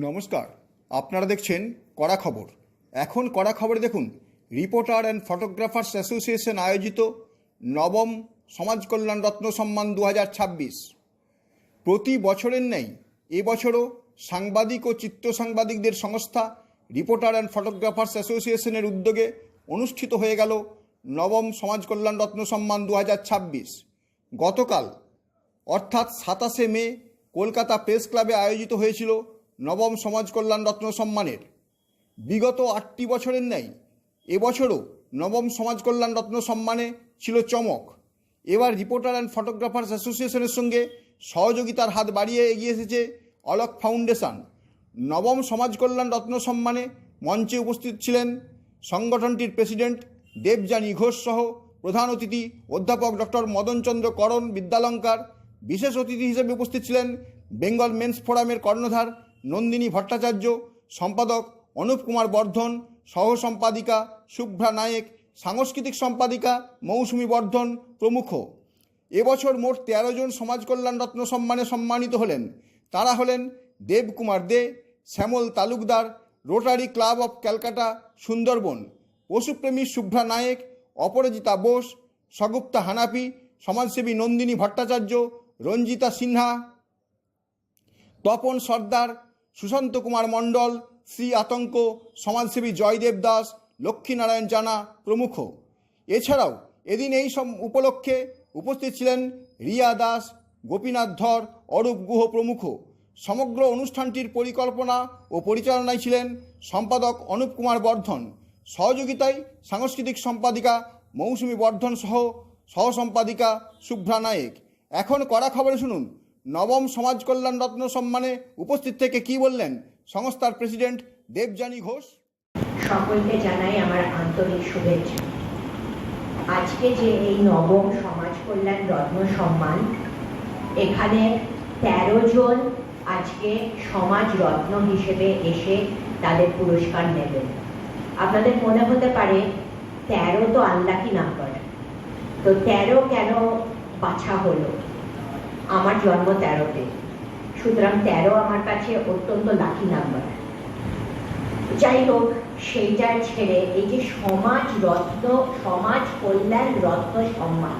নমস্কার, আপনারা দেখছেন কড়া খবর। এখন কড়া খবরে দেখুন, রিপোর্টার অ্যান্ড ফটোগ্রাফার্স অ্যাসোসিয়েশন আয়োজিত নবম সমাজ কল্যাণ রত্ন সম্মান 2026। প্রতি বছরের ন্যায় এবছরও সাংবাদিক ও চিত্র সাংবাদিকদের সংস্থা রিপোর্টার অ্যান্ড ফটোগ্রাফার্স অ্যাসোসিয়েশনের উদ্যোগে অনুষ্ঠিত হয়ে গেল নবম সমাজ কল্যাণ রত্ন সম্মান 2026। গতকাল অর্থাৎ 27শে মে কলকাতা প্রেস ক্লাবে আয়োজিত হয়েছিল নবম সমাজ কল্যাণ রত্ন সম্মানের। বিগত 8টি বছরের ন্যায় এবছরও নবম সমাজ কল্যাণ রত্ন সম্মানে ছিল চমক। এবার রিপোর্টার অ্যান্ড ফটোগ্রাফার্স অ্যাসোসিয়েশনের সঙ্গে সহযোগিতার হাত বাড়িয়ে এগিয়ে এসেছে অলোক ফাউন্ডেশন। নবম সমাজ কল্যাণ রত্ন সম্মানে মঞ্চে উপস্থিত ছিলেন সংগঠনটির প্রেসিডেন্ট দেবযানী ঘোষ সহ প্রধান অতিথি অধ্যাপক ডক্টর মদনচন্দ্র করণ বিদ্যালঙ্কার। বিশেষ অতিথি হিসেবে উপস্থিত ছিলেন বেঙ্গল মেন্স ফোরামের কর্ণধার নন্দিনী ভট্টাচার্য, সম্পাদক অনুপ কুমার বর্ধন, সহ সম্পাদিকা শুভ্রা নায়েক, সাংস্কৃতিক সম্পাদিকা মৌসুমী বর্ধন প্রমুখ। এবছর মোট 13 জন সমাজ কল্যাণ রত্ন সম্মানে সম্মানিত হলেন। তারা হলেন Debkumar De, Shyamal Talukdar, rotary club of Calcutta Sundarban, পশুপ্রেমী শুভ্রা নায়েক, অপরাজিতা বোস, সগুপ্তা হানাপি, সমাজসেবী নন্দিনী ভট্টাচার্য, রঞ্জিতা সিনহা, তপন সর্দার, সুশান্ত কুমার মণ্ডল, শ্রী আতঙ্ক, সমাজসেবী জয়দেব দাস, লক্ষ্মীনারায়ণ জানা প্রমুখ। এছাড়াও এদিন এই উপলক্ষে উপস্থিত ছিলেন রিয়া দাস, গোপীনাথ ধর, অরূপ গুহ প্রমুখ। সমগ্র অনুষ্ঠানটির পরিকল্পনা ও পরিচালনায় ছিলেন সম্পাদক অনুপ কুমার বর্ধন, সহযোগিতায় সাংস্কৃতিক সম্পাদিকা মৌসুমী বর্ধন সহ সম্পাদিকা শুভ্রা নায়েক। এখন কড়া খবরে শুনুন নবম সমাজ কল্যাণ রত্ন সম্মানে উপস্থিত থেকে কি বললেন সংস্থার প্রেসিডেন্ট দেবযানী ঘোষ। সকলকে জানাই আমার আন্তরিক শুভেচ্ছা। আজকে যে এই নবম সমাজ কল্যাণ রত্ন সম্মান, এখানে 13 জন আজকে সমাজ রত্ন হিসেবে এসে তাদের পুরস্কার নেবেন। আপনাদের মনে হতে পারে 13 তো আনলাকি নাম্বার, তো 13 কেন বাছা হলো? আমার জন্ম 13-তে, সুতরাং 13 আমার কাছে অত্যন্ত লাকি নাম্বার। যাই হোক, সেইটা ছেড়ে এই যে সমাজ রত্ন, সমাজ কল্যাণ রত্ন সম্মান,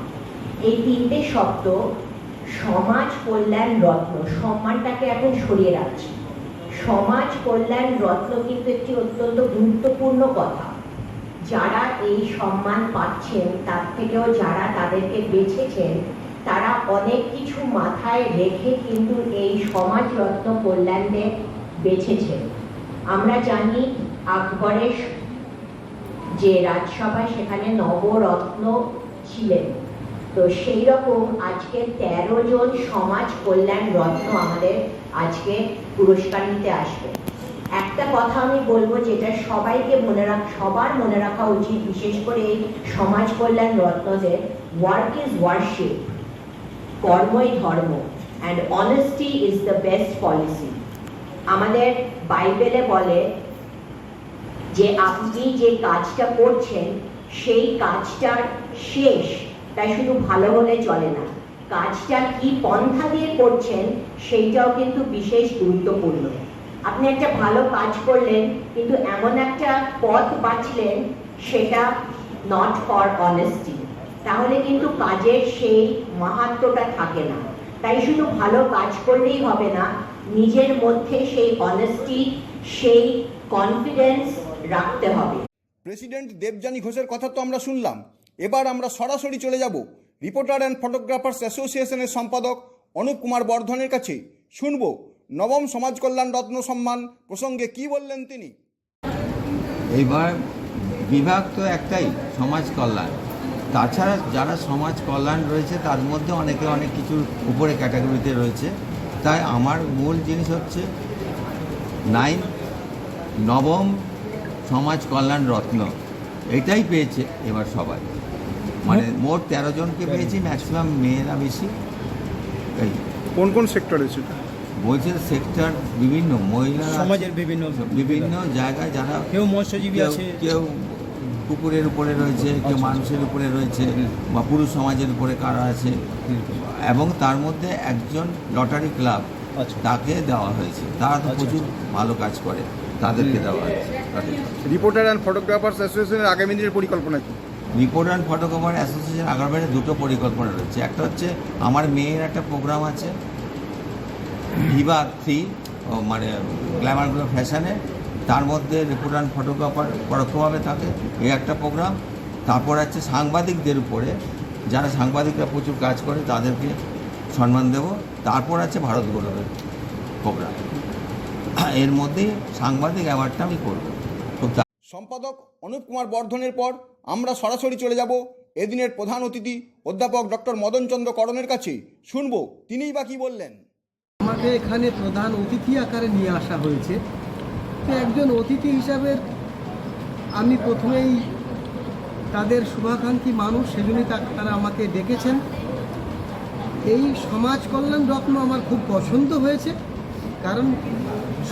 এই 3টে শব্দ, সমাজ কল্যাণ রত্ন সম্মানটাকে এখন সরিয়ে রাখছি। সমাজ কল্যাণ রত্ন কিন্তু একটি অত্যন্ত গুরুত্বপূর্ণ কথা। যারা এই সম্মান পাচ্ছেন তার থেকেও যারা তাদেরকে বেছেছেন তারা অনেক কিছু মাথায় রেখে কিন্তু এই সমাজ রত্ন কল্যাণে বেছেছেন। আমরা জানি আকবরের যে রাজসভায় সেখানে নবরত্ন ছিলেন, তো সেই রকম আজকে 13 জন সমাজ কল্যাণ রত্ন আমাদের আজকে পুরস্কার নিতে আসবে। একটা কথা আমি বলবো যেটা সবাইকে সবার মনে রাখা উচিত, বিশেষ করে এই সমাজ কল্যাণ রত্নতে, ওয়ার্ক ইজ ওয়ার্শিপ, কর্মই ধর্ম, and honesty is the best policy. আমাদের বাইবেলে বলে যে আপনি যে কাজটা করছেন সেই কাজটার শেষ তাই শুধু ভালো হলে চলে না, কাজটা কি পন্থা দিয়ে করছেন সেইটাও কিন্তু বিশেষ গুরুত্বপূর্ণ। আপনি একটা ভালো কাজ করলেন কিন্তু এমন একটা পথ বাছলেন সেটা নট ফর অনেস্টি, তাহলে কিন্তু কাজের সেই মাহাত্ম্যটা থাকে না। তাই শুধু ভালো কাজ করলেই হবে না, নিজের মধ্যে সেই অনেস্টি, সেই কনফিডেন্স রাখতে হবে। প্রেসিডেন্ট দেবযানী ঘোষের কথা তো আমরা শুনলাম। এবার আমরা সরাসরি চলে যাব রিপোর্টার অ্যান্ড ফটোগ্রাফার্স অ্যাসোসিয়েশনের সম্পাদক অনুপ কুমার বর্ধনের কাছে। শুনব নবম সমাজ কল্যাণ রত্ন সম্মান প্রসঙ্গে কি বললেন তিনি। এইবার বিভাগ তো একটাই, সমাজ কল্যাণ। তাছাড়া যারা সমাজ কল্যাণ রয়েছে তার মধ্যে অনেকে অনেক কিছুর উপরে ক্যাটাগরিতে রয়েছে। তাই আমার মূল জিনিস হচ্ছে নবম সমাজ কল্যাণ রত্ন, এটাই পেয়েছে এবার সবাই, মানে মোট 13 জনকে পেয়েছি, ম্যাক্সিমাম মেয়েরা বেশি। এই কোন কোন সেক্টরে ছিল বলছে? সেক্টর বিভিন্ন, মহিলা সমাজের বিভিন্ন জায়গায় যারা, কেউ মৎস্যজীবী আছে, কেউ কুকুরের উপরে রয়েছে, কেউ মানুষের উপরে রয়েছে, বা পুরুষ সমাজের উপরে কারা আছে, এবং তার মধ্যে একজন লটারি ক্লাব আচ্ছা। তাকে দেওয়া হয়েছে। তারা তো আচ্ছা, প্রচুর ভালো কাজ করে, তাদেরকে দেওয়া হয়েছে। রিপোর্টার অ্যান্ড ফটোগ্রাফার্স অ্যাসোসিয়েশনের আগামী দিনের পরিকল্পনা কি? রিপোর্টার অ্যান্ড ফটোগ্রাফার অ্যাসোসিয়েশন আগামী দুটো পরিকল্পনা রয়েছে। একটা হচ্ছে আমার মেয়ের একটা প্রোগ্রাম আছে ভিভা 3, মানে গ্ল্যামারগুলো ফ্যাশনে, তার মধ্যে রিপোর্টার অ্যান্ড ফটোগ্রাফার পরোক্ষভাবে থাকে, এই একটা প্রোগ্রাম। তারপর আছে সাংবাদিকদের উপরে, যারা সাংবাদিকরা প্রচুর কাজ করে তাদেরকে সম্মান দেব। তারপর আছে ভারত গৌরবের প্রোগ্রাম। এর মধ্যেই সাংবাদিক অ্যাওয়ার্ডটা আমি করবো। খুব সম্পাদক অনুপ কুমার বর্ধনের পর আমরা সরাসরি চলে যাব এদিনের প্রধান অতিথি অধ্যাপক ডক্টর মদনচন্দ্র করণের কাছে। শুনবো তিনিই বা কী বললেন। আমাকে এখানে প্রধান অতিথি আকারে নিয়ে আসা হয়েছে। তো একজন অতিথি হিসাবে আমি প্রথমেই তাদের শুভাকাঙ্ক্ষী মানুষ, সেজন্যই তারা আমাকে ডেকেছেন। এই সমাজ কল্যাণ রত্ন আমার খুব পছন্দ হয়েছে, কারণ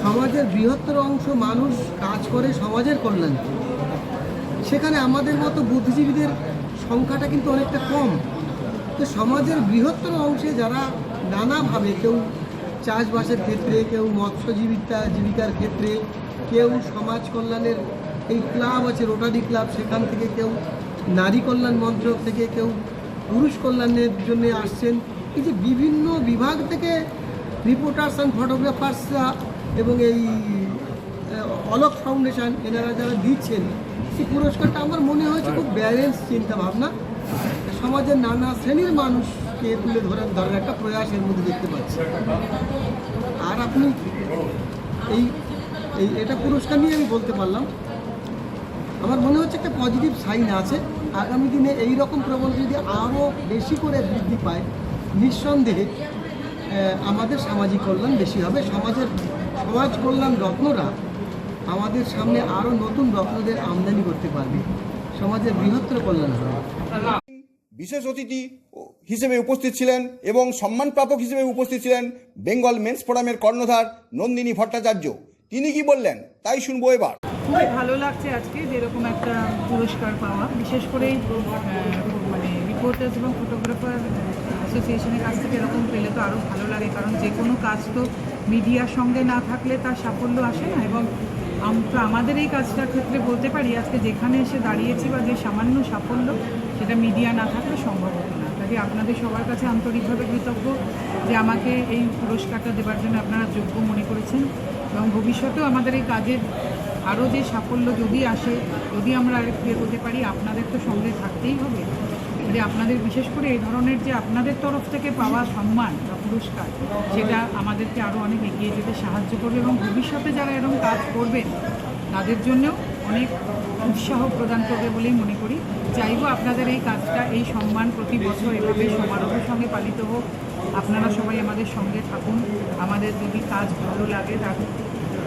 সমাজের বৃহত্তর অংশ মানুষ কাজ করে সমাজের কল্যাণে। সেখানে আমাদের মতো বুদ্ধিজীবীদের সংখ্যাটা কিন্তু অনেকটা কম। তো সমাজের বৃহত্তর অংশে যারা নানাভাবে, কেউ চাষবাসের ক্ষেত্রে, কেউ জীবিকার ক্ষেত্রে, কেউ সমাজ কল্যাণের এই ক্লাব আছে রোটারি ক্লাব, সেখান থেকে কেউ নারী কল্যাণ মন্ত্রক থেকে, কেউ পুরুষ কল্যাণের জন্য আসছেন। এই যে বিভিন্ন বিভাগ থেকে রিপোর্টার্স অ্যান্ড ফটোগ্রাফার্সরা এবং এই অলোক ফাউন্ডেশন, এনারা যারা দিচ্ছেন এই পুরস্কারটা, আমার মনে হয়েছে খুব ব্যালেন্স চিন্তাভাবনা। সমাজের নানা শ্রেণীর মানুষকে তুলে ধরার একটা প্রয়াসের মধ্যে দেখতে পাচ্ছি। আর আপনি এটা পুরস্কার নিয়ে আমি বলতে পারলাম, আমার মনে হচ্ছে একটা পজিটিভ সাইন আছে। আগামী দিনে এই রকম প্রবণতা যদি আরও বেশি করে বৃদ্ধি পায়, নিঃসন্দেহে আমাদের সামাজিক কল্যাণ বেশি হবে। সমাজ কল্যাণ রত্নরা আমাদের সামনে আরও নতুন রত্নদের আমদানি করতে পারবে, সমাজের বৃহত্তর কল্যাণ হবে। বিশেষ অতিথি হিসেবে উপস্থিত ছিলেন এবং সম্মান প্রাপক হিসেবে উপস্থিত ছিলেন বেঙ্গল মেন্স ফোরামের কর্ণধার নন্দিনী ভট্টাচার্য। তিনি কি বললেন তাই শুনবো এবার। খুবই ভালো লাগছে আজকে যেরকম একটা পুরস্কার পাওয়া, বিশেষ করে মানে রিপোর্টার্স এবং ফটোগ্রাফার অ্যাসোসিয়েশনের কাছ থেকে এরকম পেলে তো আরও ভালো লাগে, কারণ যে কোনো কাজ তো মিডিয়ার সঙ্গে না থাকলে তার সাফল্য আসে না। এবং তো আমাদের এই কাজটার ক্ষেত্রে বলতে পারি আজকে যেখানে এসে দাঁড়িয়েছি বা যে সামান্য সাফল্য, সেটা মিডিয়া না থাকলে সম্ভব হতো না। তাই আপনাদের সবার কাছে আন্তরিকভাবে কৃতজ্ঞ যে আমাকে এই পুরস্কারটা দেওয়ার জন্য আপনারা যোগ্য মনে করেছেন। এবং ভবিষ্যতেও আমাদের এই কাজের আরও যে সাফল্য যদি আসে, যদি আমরা আরেকটু এগোতে পারি, আপনাদের তো সঙ্গে থাকতেই হবে। যে আপনাদের বিশেষ করে এই ধরনের যে আপনাদের তরফ থেকে পাওয়া সম্মান বা পুরস্কার, সেটা আমাদেরকে আরও অনেক এগিয়ে যেতে সাহায্য করবে এবং ভবিষ্যতে যারা এরকম কাজ করবেন তাদের জন্যও অনেক উৎসাহ প্রদান করবে বলেই মনে করি। চাইবো আপনাদের এই কাজটা, এই সম্মান প্রতি বছর এভাবে সমারোহের সঙ্গে পালিত হোক। আপনারা সবাই আমাদের সঙ্গে থাকুন, আমাদের যদি কাজ ভালো লাগে তার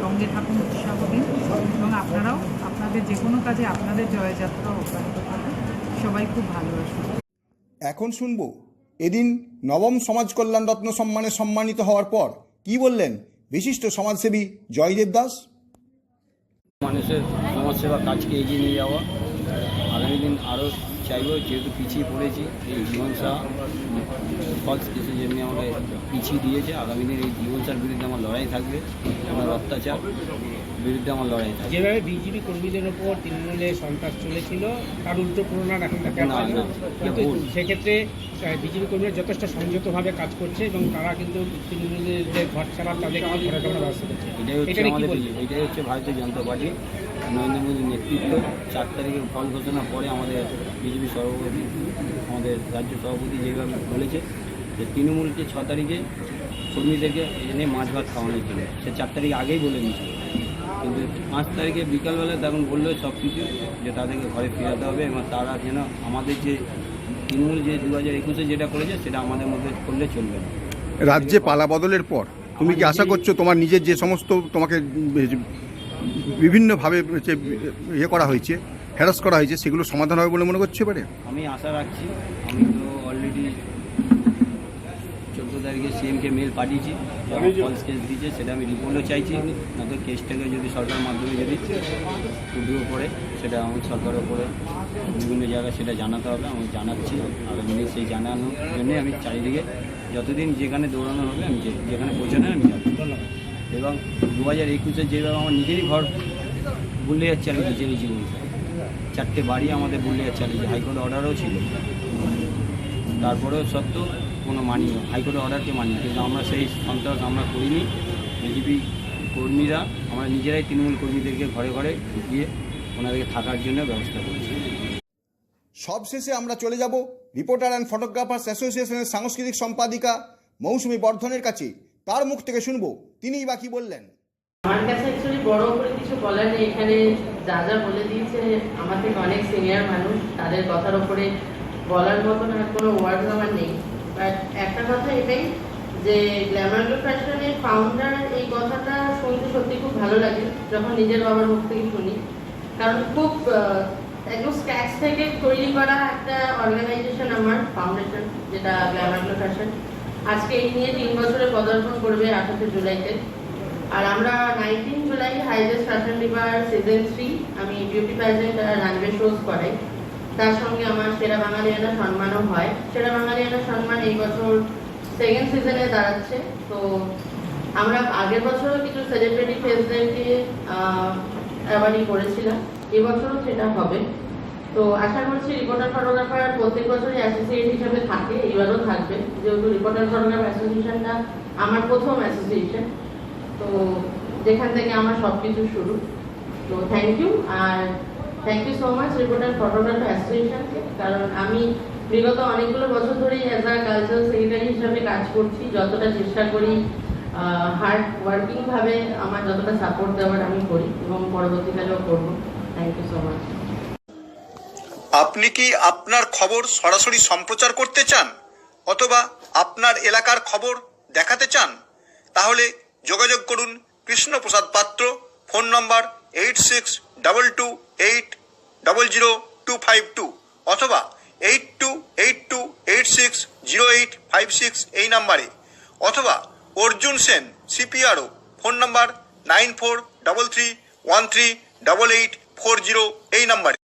সঙ্গে থাকুন, উৎসাহ দিন এবং আপনারাও আপনাদের যে কোনো কাজে আপনাদের জয়যাত্রা অব্যাহত থাকুন। সবাই খুব ভালোবাসুন। এখন শুনবো এদিন নবম সমাজ কল্যাণ রত্ন সম্মানে সম্মানিত হওয়ার পর কি বললেন বিশিষ্ট সমাজসেবী জয়দেব দাস। মানুষের সমাজসেবা কাজকে এগিয়ে নিয়ে যাওয়া, আগামী দিন আরও চাইব, যেহেতু পিছিয়ে পড়েছি, এই জীবনসা ফলস কেসে যেমনি আমাকে পিছিয়ে দিয়েছে, আগামী দিন এই জীবনসার বিরুদ্ধে আমার লড়াই থাকবে, আমার অত্যাচার বিরুদ্ধে আমার লড়াই থাকবে। যেভাবে বিজেপি কর্মীদের ওপর তৃণমূলে সন্ত্রাস চলেছিল তার উল্টো প্রমাণ এখন দেখা না, কিন্তু সেক্ষেত্রে বিজেপি কর্মীরা যথেষ্ট সংযতভাবে কাজ করছে এবং তারা কিন্তু তৃণমূলের যে ঘর চালান তাদেরকে ঘরে ঢোকানোর ব্যবস্থা করছে। এটাই হচ্ছে ভারতীয় জনতা পার্টি নরেন্দ্র মোদীর নেতৃত্ব। 4 তারিখের ফল ঘোষণার পরে আমাদের বিজেপি সভাপতি, আমাদের রাজ্য সভাপতি যেভাবে বলেছে যে তৃণমূলকে 6 তারিখে কর্মীদেরকে এনে মাছ ভাত খাওয়ানোর জন্য, সে 4 তারিখ আগেই বলে দিয়েছে। কিন্তু 5 তারিখে বিকালবেলা তখন বললো সব কিছু যে তাদেরকে ঘরে ফেরাতে হবে এবং তারা যেন আমাদের যে তৃণমূল যে 2021-এ যেটা করেছে সেটা আমাদের মধ্যে করলে চলবে না। রাজ্যে পালা বদলের পর তুমি কি আশা করছো তোমার নিজের যে সমস্ত তোমাকে বিভিন্নভাবে ইয়ে করা হয়েছে, হ্যারাস করা হয়েছে, সেগুলো সমাধান হবে বলে মনে করছে এবারে? আমি আশা রাখছি। আমি তো অলরেডি 14 তারিখে সিএমকে মেল পাঠিয়েছি, ফলস কেস দিয়েছে, সেটা আমি রিপোর্টও চাইছি। না তো কেসটাকে যদি সরকার মাধ্যমে যদি উদ্যোগ করে সেটা আমার সরকারের উপরে বিভিন্ন জায়গায় সেটা জানাতে হবে, আমি জানাচ্ছি। আর এমনি সেই জানানোর জন্যে আমি চারিদিকে যতদিন যেখানে দৌড়ানো হবে আমি যেখানে পৌঁছানো আমি যাব। এবং 2021-এ যেভাবে আমার নিজেরই ঘর বললে যাচ্ছে, আমি নিজেরই জীবন 4টে বাড়ি আমাদের বললে যাচ্ছে, হাইকোর্ট অর্ডারও ছিল, তারপরেও সত্ত্বেও কোনো মানি হাইকোর্টের অর্ডারকে মানি, কিন্তু আমরা সেই সন্ত্রাস আমরা করিনি। বিজেপি কর্মীরা আমরা নিজেরাই তৃণমূল কর্মীদেরকে ঘরে ঘরে গিয়ে ওনাদেরকে থাকার জন্য ব্যবস্থা করেছি। সবশেষে আমরা চলে যাব রিপোর্টার অ্যান্ড ফটোগ্রাফার্স অ্যাসোসিয়েশনের সাংস্কৃতিক সম্পাদিকা মৌসুমী বর্ধনের কাছে। তার মুখ থেকে শুনবো তিনিই বা কি বললেন। আমার কাছে অ্যাকচুয়ালি বড় করে কিছু বলার নেই। এখানে যা যা বলে দিয়েছে আমার থেকে অনেক সিনিয়র মানুষ, তাদের কথার উপরে বলার মতন আর কোনো ওয়ার্ড আমার নেই। বাট একটা কথা এটাই যে গ্ল্যামার ফ্যাশনের ফাউন্ডার, এই কথাটা শুনতে সত্যি খুব ভালো লাগে যখন নিজের বাবার মুখ থেকে শুনি। কারণ খুব একদম স্ক্র্যাচ থেকে তৈরি করা একটা অর্গানাইজেশন আমার ফাউন্ডেশন, যেটা গ্ল্যামার ফ্যাশন। আজকে এই নিয়ে 3 বছরে পদার্পণ করবে 28 জুলাইতে। আর আমরা 19 জুলাই হাইজেস্ট ফ্যাশন রিভার সিজন 3 আমি বিউটি প্যাজেন্ট আর রানওয়ে শোজ করাই। তার সঙ্গে আমার সেরা বাঙালিয়ানা সম্মানও হয়। সেরা বাঙালিয়ানা সম্মান এই বছর 2nd সিজনে দাঁড়াচ্ছে। তো আমরা আগের বছরও কিছু সেলিব্রিটি ফেসদেরকে অ্যাওয়ার্ডই করেছিলাম, এবছরও সেটা হবে। তো আশা করছি রিপোর্টার ফটোগ্রাফার প্রত্যেক বছরই অ্যাসোসিয়েট হিসেবে থাকে, এবারও থাকবে, যেহেতু রিপোর্টার ফটোগ্রাফার অ্যাসোসিয়েশনটা আমার প্রথম অ্যাসোসিয়েশন। তো যেখান থেকে আমার সব কিছু শুরু। তো থ্যাংক ইউ, আর thank you so much reporter photographer অ্যাসোসিয়েশনকে। কারণ আমি বিগত অনেকগুলো বছর ধরেই অ্যাজ আ কালচারাল সেক্রেটারি হিসাবে কাজ করছি। যতটা চেষ্টা করি হার্ড ওয়ার্কিংভাবে আমার যতটা সাপোর্ট দেওয়ার আমি করি, এবং পরবর্তীকালেও করবো। Thank you so much. আপনি কি আপনার খবর সরাসরি সম্প্রচার করতে চান অথবা আপনার এলাকার খবর দেখাতে চান? তাহলে যোগাযোগ করুন কৃষ্ণপ্রসাদ পাত্র, ফোন নম্বর 8622800252 অথবা 8282860856 এই নাম্বারে, অথবা অর্জুন সেন সিপিআরও, ফোন নম্বর 9433138840 এই নাম্বারে।